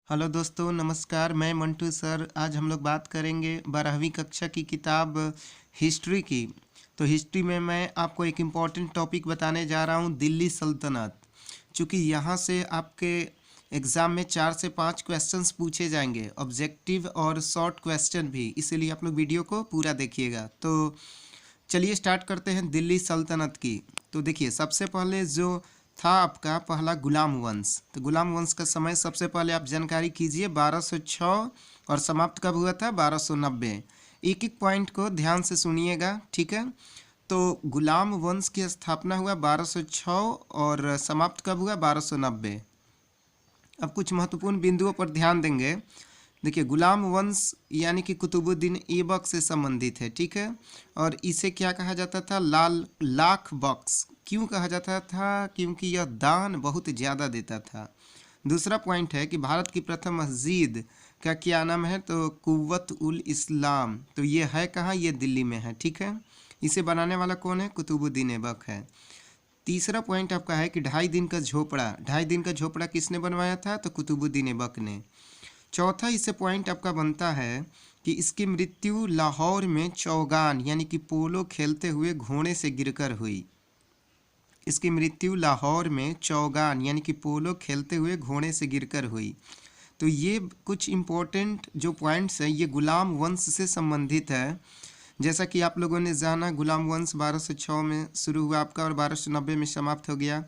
Hello दोस्तों, नमस्कार। मैं मंटू सर। आज हम लोग बात करेंगे 12वीं कक्षा की किताब हिस्ट्री की। तो हिस्ट्री में मैं आपको एक इम्पॉर्टेंट टॉपिक बताने जा रहा हूँ, दिल्ली सल्तनत। चूँकि यहाँ से आपके एग्ज़ाम में 4 से 5 क्वेश्चंस पूछे जाएंगे, ऑब्जेक्टिव और शॉर्ट क्वेश्चन भी, इसीलिए आप लोग वीडियो को पूरा देखिएगा। तो चलिए स्टार्ट करते हैं दिल्ली सल्तनत की। तो देखिए, सबसे पहले जो था आपका पहला गुलाम वंश। तो गुलाम वंश का समय सबसे पहले आप जानकारी कीजिए, 1206 और समाप्त कब हुआ था? 1290। एक एक पॉइंट को ध्यान से सुनिएगा, ठीक है। तो गुलाम वंश की स्थापना हुआ 1206 और समाप्त कब हुआ? 1290। अब कुछ महत्वपूर्ण बिंदुओं पर ध्यान देंगे। देखिए, गुलाम वंश यानी कि कुतुबुद्दीन ऐबक से संबंधित है, ठीक है। और इसे क्या कहा जाता था? लाख बख्श। क्यों कहा जाता था? क्योंकि यह दान बहुत ज़्यादा देता था। दूसरा पॉइंट है कि भारत की प्रथम मस्जिद का क्या नाम है? तो कुव्वत उल इस्लाम। तो ये है कहाँ? ये दिल्ली में है, ठीक है। इसे बनाने वाला कौन है? कुतुबुद्दीन ऐबक है। तीसरा पॉइंट आपका है कि 2.5 दिन का झोपड़ा। 2.5 दिन का झोपड़ा किसने बनवाया था? तो कुतुबुद्दीन ऐबक ने। चौथा इससे पॉइंट आपका बनता है कि इसकी मृत्यु लाहौर में चौगान यानी कि पोलो खेलते हुए घोड़े से गिरकर हुई। इसकी मृत्यु लाहौर में चौगान यानी कि पोलो खेलते हुए घोड़े से गिरकर हुई। तो ये कुछ इम्पोर्टेंट जो पॉइंट्स हैं, ये गुलाम वंश से संबंधित है। जैसा कि आप लोगों ने जाना, गुलाम वंश 1206 में शुरू हुआ आपका और 1290 में समाप्त हो गया।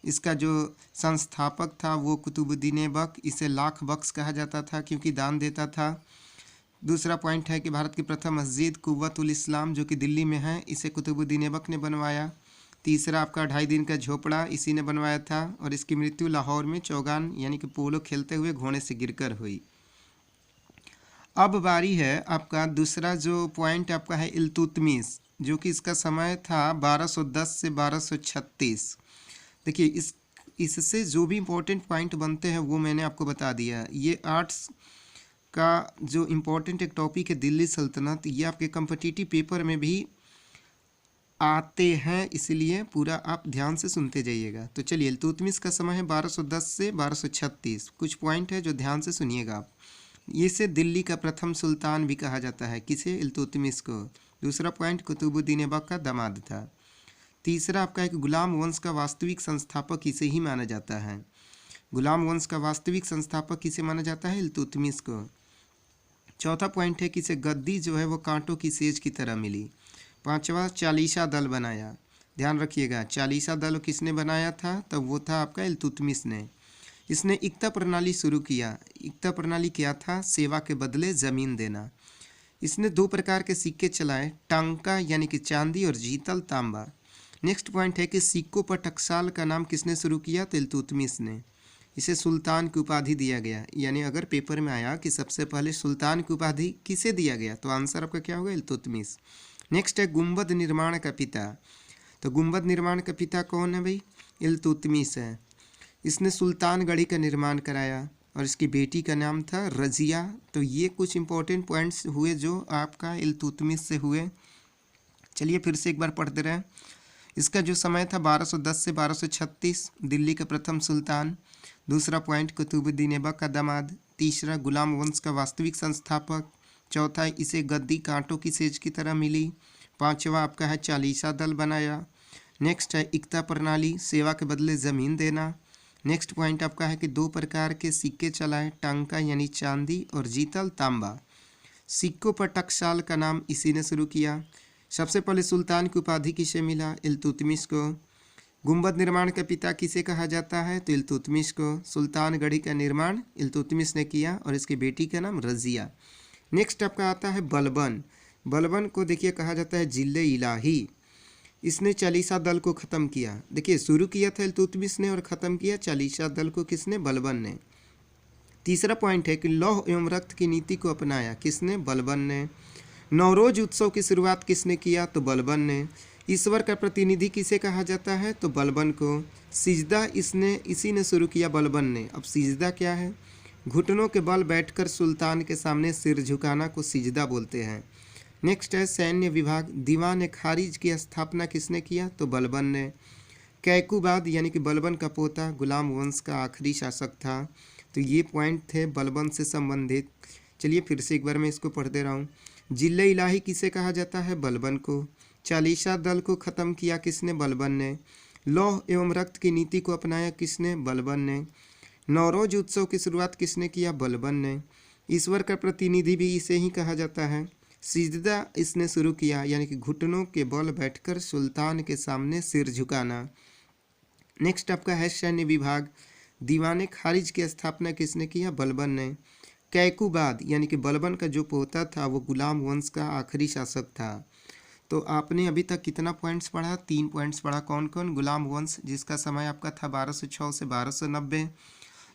इसका जो संस्थापक था वो कुतुबुद्दीन ऐबक। इसे लाख बख्श कहा जाता था क्योंकि दान देता था। दूसरा पॉइंट है कि भारत की प्रथम मस्जिद कुव्वत उल इस्लाम जो कि दिल्ली में है, इसे कुतुबुद्दीन ऐबक ने बनवाया। तीसरा आपका 2.5 दिन का झोपड़ा इसी ने बनवाया था और इसकी मृत्यु लाहौर में चौगान यानी कि पोलो खेलते हुए घोड़े से गिरकर हुई। अब बारी है आपका दूसरा जो पॉइंट आपका है इल्तुतमिश, जो कि इसका समय था 1210 से 1236। देखिए, इससे जो भी इम्पोर्टेंट पॉइंट बनते हैं वो मैंने आपको बता दिया। ये आर्ट्स का जो इम्पोर्टेंट एक टॉपिक है दिल्ली सल्तनत, ये आपके कम्पिटिटिव पेपर में भी आते हैं, इसलिए पूरा आप ध्यान से सुनते जाइएगा। तो चलिए, इल्तुतमिश का समय है 1210 से 1236। कुछ पॉइंट है जो ध्यान से सुनिएगा आप। इसे दिल्ली का प्रथम सुल्तान भी कहा जाता है। किसे? इल्तुतमिश को। दूसरा पॉइंट, कुतुबुद्दीन ऐबक का दामाद था। तीसरा आपका एक गुलाम वंश का वास्तविक संस्थापक इसे ही माना जाता है। गुलाम वंश का वास्तविक संस्थापक किसे माना जाता है? इल्तुतमिश को। चौथा पॉइंट है कि इसे गद्दी जो है वो कांटों की सेज की तरह मिली। पांचवा, चालीसा दल बनाया। ध्यान रखिएगा, चालीसा दल किसने बनाया था? तब वो था आपका इल्तुतमिश ने। इसने इक्ता प्रणाली शुरू किया। इक्ता प्रणाली क्या था? सेवा के बदले ज़मीन देना। इसने 2 प्रकार के सिक्के चलाए, टांका यानी कि चांदी और जीतल तांबा। नेक्स्ट पॉइंट है कि सिक्कों पर टकसाल का नाम किसने शुरू किया? तो इल्तुतमिश ने। इसे सुल्तान की उपाधि दिया गया। यानी अगर पेपर में आया कि सबसे पहले सुल्तान की उपाधि किसे दिया गया, तो आंसर आपका क्या होगा? इल्तुतमिश। नेक्स्ट है गुंबद निर्माण का पिता। तो गुंबद निर्माण का पिता कौन है भाई? इल्तुतमिश है। इसने सुल्तानगढ़ी का निर्माण कराया और इसकी बेटी का नाम था रजिया। तो ये कुछ इंपॉर्टेंट पॉइंट्स हुए जो आपका इल्तुतमिश से हुए। चलिए फिर से एक बार पढ़ते रहें। इसका जो समय था 1210 से 1236, दिल्ली का प्रथम सुल्तान। दूसरा पॉइंट, कुतुबुद्दीन ऐबक का दामाद। तीसरा, गुलाम वंश का वास्तविक संस्थापक। चौथा, इसे गद्दी कांटों की सेज की तरह मिली। पांचवा आपका है चालीसा दल बनाया। नेक्स्ट है इक्ता प्रणाली, सेवा के बदले ज़मीन देना। नेक्स्ट पॉइंट आपका है कि 2 प्रकार के सिक्के चलाए, टांका यानी चांदी और जीतल तांबा। सिक्कों पर टकसाल का नाम इसी ने शुरू किया। सबसे पहले सुल्तान की उपाधि किसे मिला? इल्तुतमिश को। गुंबद निर्माण का पिता किसे कहा जाता है? तो इल्तुतमिश को। सुल्तानगढ़ी का निर्माण इल्तुतमिश ने किया और इसकी बेटी का नाम रजिया। नेक्स्ट आपका आता है बलबन। बलबन को देखिए कहा जाता है जिले इलाही। इसने चालीसा दल को ख़त्म किया। देखिए, शुरू किया था इल्तुतमिश ने और ख़त्म किया चालीसा दल को किसने? बलबन ने। तीसरा पॉइंट है कि लौह एवं रक्त की नीति को अपनाया। किसने? बलबन ने। नवरोज उत्सव की शुरुआत किसने किया? तो बलबन ने। ईश्वर का प्रतिनिधि किसे कहा जाता है? तो बलबन को। सिजदा इसी ने शुरू किया, बलबन ने। अब सिजदा क्या है? घुटनों के बल बैठकर सुल्तान के सामने सिर झुकाना को सिजदा बोलते हैं। नेक्स्ट है सैन्य विभाग। दीवान खारिज की स्थापना किसने किया? तो बलबन ने। कैकुबाद यानी कि बलबन का पोता गुलाम वंश का आखिरी शासक था। तो ये पॉइंट थे बलबन से संबंधित। चलिए फिर से एक बार मैं इसको पढ़ दे रहा हूँ। जिले इलाही किसे कहा जाता है? बलबन को। चालीसा दल को ख़त्म किया किसने? बलबन ने। लौह एवं रक्त की नीति को अपनाया किसने? बलबन ने। नौरोज उत्सव की शुरुआत किसने किया? बलबन ने। ईश्वर का प्रतिनिधि भी इसे ही कहा जाता है। सिजदा इसने शुरू किया, यानी कि घुटनों के बल बैठकर सुल्तान के सामने सिर झुकाना। नेक्स्ट आपका है सैन्य विभाग। दीवाने खारिज की स्थापना किसने किया? बलबन ने। कैकुबाद यानी कि बलबन का जो पोता था वो गुलाम वंश का आखिरी शासक था। तो आपने अभी तक कितना पॉइंट्स पढ़ा? 3 पॉइंट्स पढ़ा। कौन कौन? गुलाम वंश जिसका समय आपका था 1206 से 1290।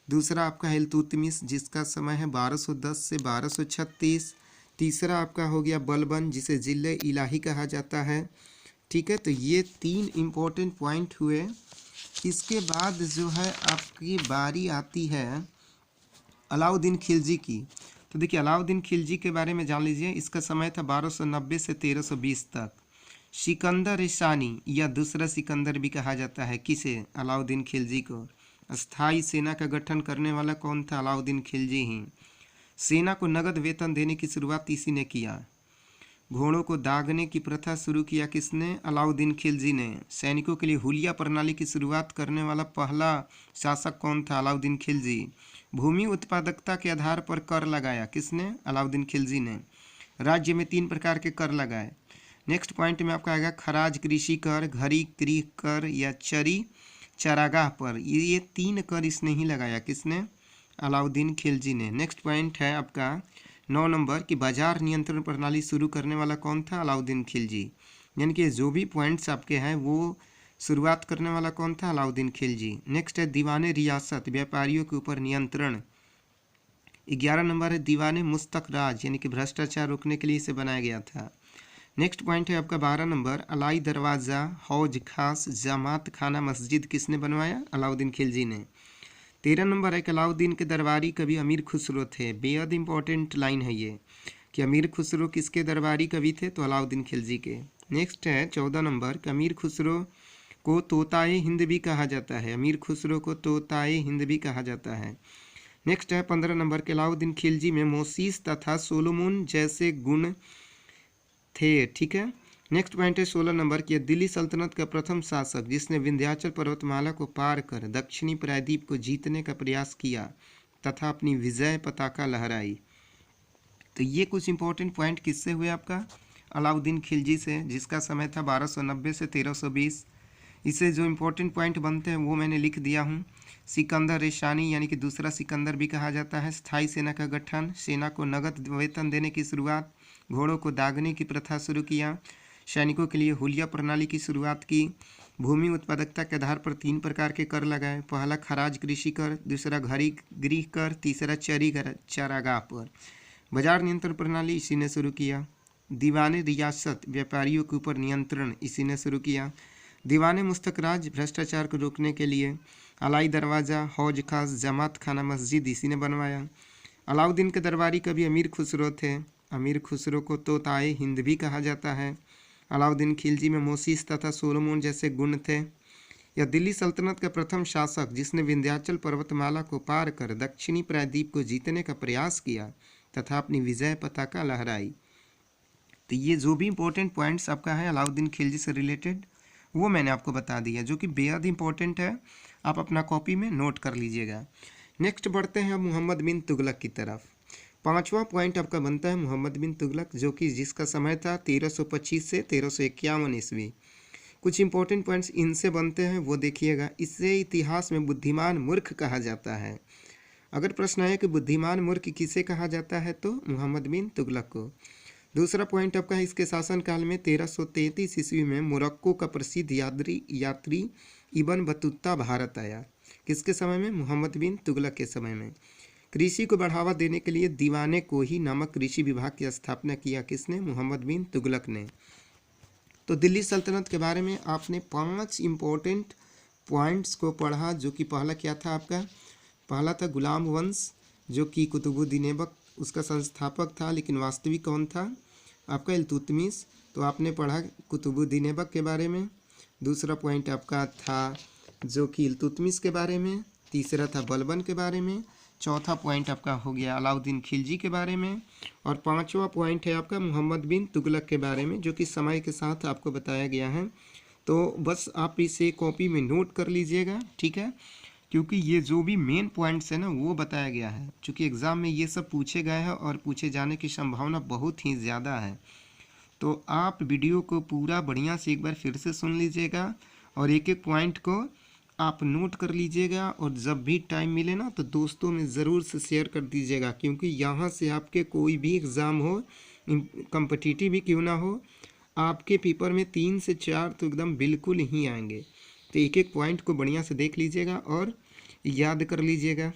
दूसरा आपका है इल्तुतमिश जिसका समय है 1210 से 1236। तीसरा आपका हो गया बलबन जिसे जिले इलाही कहा जाता है। ठीक है, तो ये 3 इम्पोर्टेंट पॉइंट हुए। इसके बाद जो है आपकी बारी आती है अलाउद्दीन खिलजी की। तो देखिए अलाउद्दीन खिलजी के बारे में जान लीजिए। इसका समय था 1290 से 1320 तक। सिकंदर ईशानी या दूसरा सिकंदर भी कहा जाता है किसे? अलाउद्दीन खिलजी को। अस्थाई सेना का गठन करने वाला कौन था? अलाउद्दीन खिलजी ही। सेना को नगद वेतन देने की शुरुआत इसी ने किया। घोड़ों को दागने की प्रथा शुरू किया किसने? अलाउद्दीन खिलजी ने। सैनिकों के लिए हुलिया प्रणाली की शुरुआत करने वाला पहला शासक कौन था? अलाउद्दीन खिलजी। भूमि उत्पादकता के आधार पर कर लगाया किसने? अलाउद्दीन खिलजी ने। राज्य में 3 प्रकार के कर लगाए। नेक्स्ट पॉइंट में आपका आएगा खराज, कृषि कर, घरी गृह कर या चरी चरागाह पर। ये 3 कर इसने ही लगाया। किसने? अलाउद्दीन खिलजी ने। नेक्स्ट पॉइंट है आपका 9 नंबर कि बाजार नियंत्रण प्रणाली शुरू करने वाला कौन था? अलाउद्दीन खिलजी। यानी कि जो भी पॉइंट्स आपके हैं वो शुरुआत करने वाला कौन था? अलाउद्दीन खिलजी। नेक्स्ट है दीवाने रियासत, व्यापारियों के ऊपर नियंत्रण। 11 नंबर है दीवाने मुस्तक राज, यानी कि भ्रष्टाचार रोकने के लिए इसे बनाया गया था। नेक्स्ट पॉइंट है आपका 12 नंबर अलाई दरवाज़ा, हौज खास, जमात खाना, मस्जिद किसने बनवाया? अलाउद्दीन खिलजी ने। 13 नंबर है कि अलाउद्दीन के दरबारी कवि अमीर खुसरो थे। बेहद इंपॉर्टेंट लाइन है ये कि अमीर खुसरो किसके दरबारी कवि थे? तो अलाउद्दीन खिलजी के। नेक्स्ट है 14 नंबर कि अमीर खुसरो को तोताए हिंद भी कहा जाता है। अमीर खुसरो को तोताए हिंद भी कहा जाता है। नेक्स्ट है 15 नंबर के अलाउद्दीन खिलजी में मोसीस तथा सोलोमन जैसे गुण थे। ठीक है। नेक्स्ट पॉइंट है 16 नंबर की दिल्ली सल्तनत का प्रथम शासक जिसने विंध्याचल पर्वतमाला को पार कर दक्षिणी प्रायद्वीप को जीतने का प्रयास किया तथा अपनी विजय पताका लहराई। तो ये कुछ इंपॉर्टेंट पॉइंट किससे हुए आपका? अलाउद्दीन खिलजी से, जिसका समय था 1290 से 1320। इससे जो इम्पोर्टेंट पॉइंट बनते हैं वो मैंने लिख दिया हूँ। सिकंदर ईशानी यानी कि दूसरा सिकंदर भी कहा जाता है। स्थायी सेना का गठन, सेना को नगद वेतन देने की शुरुआत, घोड़ों को दागने की प्रथा शुरू किया, सैनिकों के लिए हुलिया प्रणाली की शुरुआत की, भूमि उत्पादकता के आधार पर 3 प्रकार के कर लगाए। पहला खराज कृषि कर, दूसरा घरी गृह कर, तीसरा चरी चरागाह पर। बाजार नियंत्रण प्रणाली इसी ने शुरू किया। दीवाने रियासत, व्यापारियों के ऊपर नियंत्रण इसी ने शुरू किया। दीवाने मुस्तकराज, भ्रष्टाचार को रोकने के लिए। अलाई दरवाज़ा, हौज खास, जमात खाना, मस्जिद इसी ने बनवाया। अलाउद्दीन के दरबारी कवि अमीर खुसरो थे। अमीर खुसरो को तोताए हिंद भी कहा जाता है। अलाउद्दीन खिलजी में मोसीस तथा सोलोमन जैसे गुण थे। यह दिल्ली सल्तनत का प्रथम शासक जिसने विंध्याचल पर्वतमाला को पार कर दक्षिणी प्रायद्वीप को जीतने का प्रयास किया तथा अपनी विजय पताका लहराई। तो ये जो भी इंपॉर्टेंट पॉइंट्स आपका है अलाउद्दीन खिलजी से रिलेटेड वो मैंने आपको बता दिया, जो कि बेहद इंपॉर्टेंट है। आप अपना कॉपी में नोट कर लीजिएगा। नेक्स्ट बढ़ते हैं अब मोहम्मद बिन तुगलक की तरफ। 5वां पॉइंट आपका बनता है मोहम्मद बिन तुगलक, जो कि जिसका समय था 1325 से 1351 ईस्वी। कुछ इंपॉर्टेंट पॉइंट्स इनसे बनते हैं वो देखिएगा। इससे इतिहास में बुद्धिमान मूर्ख कहा जाता है। अगर प्रश्न आए कि बुद्धिमान मूर्ख किसे कहा जाता है तो मोहम्मद बिन तुगलक को। दूसरा पॉइंट आपका है इसके शासनकाल में 1333 ईस्वी में मोरक्को का प्रसिद्ध यात्री इब्न बतूता भारत आया। किसके समय में? मोहम्मद बिन तुगलक के समय में। कृषि को बढ़ावा देने के लिए दीवाने को ही नामक कृषि विभाग की स्थापना किया। किसने? मोहम्मद बिन तुगलक ने। तो दिल्ली सल्तनत के बारे में आपने 5 इम्पोर्टेंट पॉइंट्स को पढ़ा, जो कि पहला क्या था आपका? पहला था गुलाम वंश, जो कि कुतुबुद्दीन ऐबक उसका संस्थापक था, लेकिन वास्तविक कौन था? आपका इल्तुतमिश। तो आपने पढ़ा कुतुबुद्दीन ऐबक के बारे में। दूसरा पॉइंट आपका था जो कि इल्तुतमिश के बारे में। तीसरा था बलबन के बारे में। चौथा पॉइंट आपका हो गया अलाउद्दीन खिलजी के बारे में, और पांचवा पॉइंट है आपका मोहम्मद बिन तुगलक के बारे में, जो कि समय के साथ आपको बताया गया है। तो बस आप इसे कॉपी में नोट कर लीजिएगा, ठीक है, क्योंकि ये जो भी मेन पॉइंट्स है ना वो बताया गया है, क्योंकि एग्ज़ाम में ये सब पूछे गए हैं और पूछे जाने की संभावना बहुत ही ज़्यादा है। तो आप वीडियो को पूरा बढ़िया से एक बार फिर से सुन लीजिएगा और एक एक पॉइंट को आप नोट कर लीजिएगा, और जब भी टाइम मिले ना तो दोस्तों में ज़रूर से शेयर कर दीजिएगा, क्योंकि यहाँ से आपके कोई भी एग्ज़ाम हो, कॉम्पिटिटिव भी क्यों ना हो, आपके पेपर में 3 से 4 तो एकदम बिल्कुल ही आएंगे। तो एक एक पॉइंट को बढ़िया से देख लीजिएगा और याद कर लीजिएगा,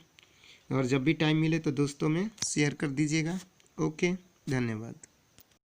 और जब भी टाइम मिले तो दोस्तों में शेयर कर दीजिएगा। ओके, धन्यवाद।